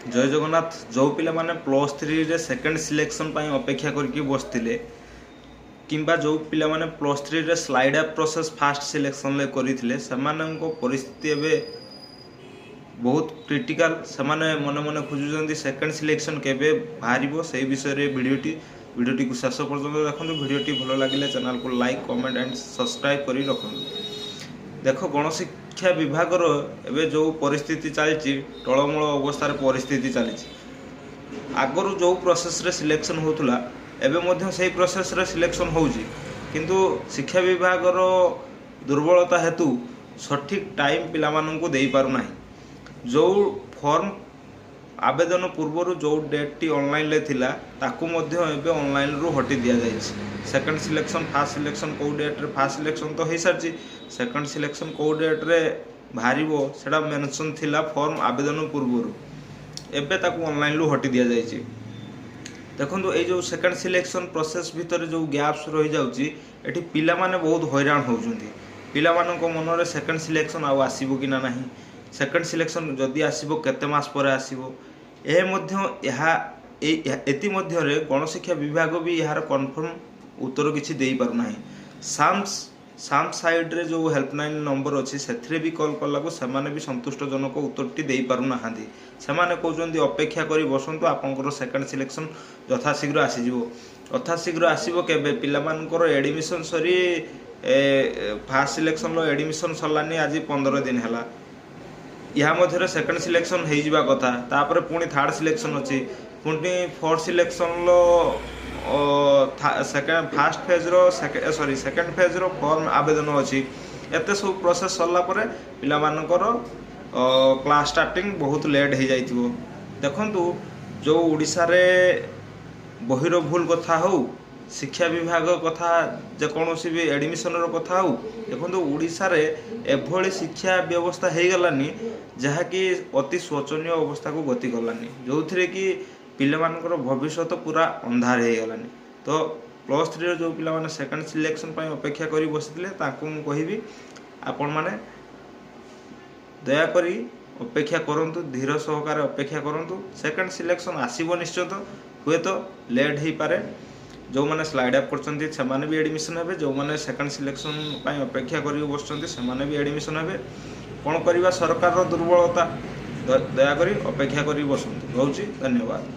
जय जगन्नाथ। जो पिला माने प्लस थ्री रे सेकंड सिलेक्शन पाई अपेक्षा करके बसथिले किंबा जो पिला माने प्लस थ्री रे slide up process fast selection ले करिथिले सेमानंको परिस्थिति एबे बहुत क्रिटिकल। सेमाने मन मन खोजुचंदी सेकंड सिलेक्शन केबे बाहरिबो सेही विषय रे वीडियोटी को शेष पर्यंत देखंतु। वीडियोटी भलो लागिले चैनल को लाइक कमेंट एंड सब्सक्राइब करी रखंतु। देखो गणशिक्षा विभाग एबे जो परिस्थिति चली टलमल अवस्था परिस्थिति चली आगरू जो प्रोसेस रे सिलेक्शन होतुला एबे मध्य सही प्रोसेस रे सिलेक्शन होउची किंतु शिक्षा विभाग दुर्बलता हेतु सठिक टाइम पिला माननकु देई पारु नाही। जो फॉर्म आवेदन पूर्वर जो डेट टी ऑनलाइन ले थिला ताकू मध्य एबे ऑनलाइन रु हटी दिया जायछि। सेकंड सिलेक्शन फास्ट सिलेक्शन को डेट रे फास्ट सिलेक्शन तो हे सरछि, सेकंड सिलेक्शन को डेट रे भारिबो सेटा मेंशन थिला फॉर्म आवेदन पूर्वर एबे ताकू ऑनलाइन रु हटी दिया जायछि। देखंतु ए जो सेकंड सिलेक्शन प्रोसेस भीतर जो गैप्स रहि जाउछि एठी पिला माने बहुत हैरान होउछन्ती। पिला मानको मन रे सेकंड सिलेक्शन आ आसीबो कि ना नाही, सेकंड सिलेक्शन जदि आसीबो केते मास पर आसीबो ए मध्य यहा एति मध्य रे गणशिक्षा विभाग भी यार कन्फर्म उत्तर किछि देई पारु नाही। साम साइड रे जो हेल्पलाइन नंबर अछि सेथरे भी कॉल करला को सेमाने भी संतुष्टजनक उत्तरटी देई पारु नाहांती। सेमाने कहउछन्ती अपेक्षा करी बसंतु आपनकर सेकंड सिलेक्शन यथाशीघ्र आसी जिवो। यथाशीघ्र आसीबो केबे पिला मानकर एडमिशन सरी फास्ट सिलेक्शन लो एडमिशन सरलानी आज 15 दिन हैला। या मध्य सेकंड सिलेक्शन हो जावा कथा तापर पुणी थर्ड सिलेक्शन अच्छी पुणी फोर्थ सिलेक्शन लो सेकंड फास्ट फेज रो सेकंड फेज रो फॉर्म आवेदन अच्छी एते सब प्रोसेस सरला परे पिला मानकर क्लास स्टार्टिंग बहुत लेट हो जाइथिबो। देखंतु जो ओडिसा रे बहिरो भूल कथा हो शिक्षा विभाग कथा जे कोनोसी भी एडमिशन रो कथा हो देखंतु ओडिसा रे एभली शिक्षा व्यवस्था हो गलानी जहा कि अति शोचनीय अवस्था को गति गलानी जो थरे कि पिला मानकर भविष्य पूरा अंधार हो गलानी। तो प्लस थ्री जो पिला माने सेकंड सिलेक्शन पाई अपेक्षा करी बसिथिले ताकू मु कहिबी आपण माने दया करी अपेक्षा करंतु, धीर सहकार अपेक्षा करंतु। सेकंड सिलेक्शन आसीबो निश्चित, हुए तो लेट ही पारे। जो माने स्लाइड अप करछन्ती सेमाने भी एडमिशन हेबे, जो माने सेकंड सिलेक्शन पाई अपेक्षा करी बसछन्ती सेमाने भी एडमिशन हेबे। कोन करिवा सरकार रो दुर्बलता दया करी अपेक्षा करी बसंतु। रहउची धन्यवाद।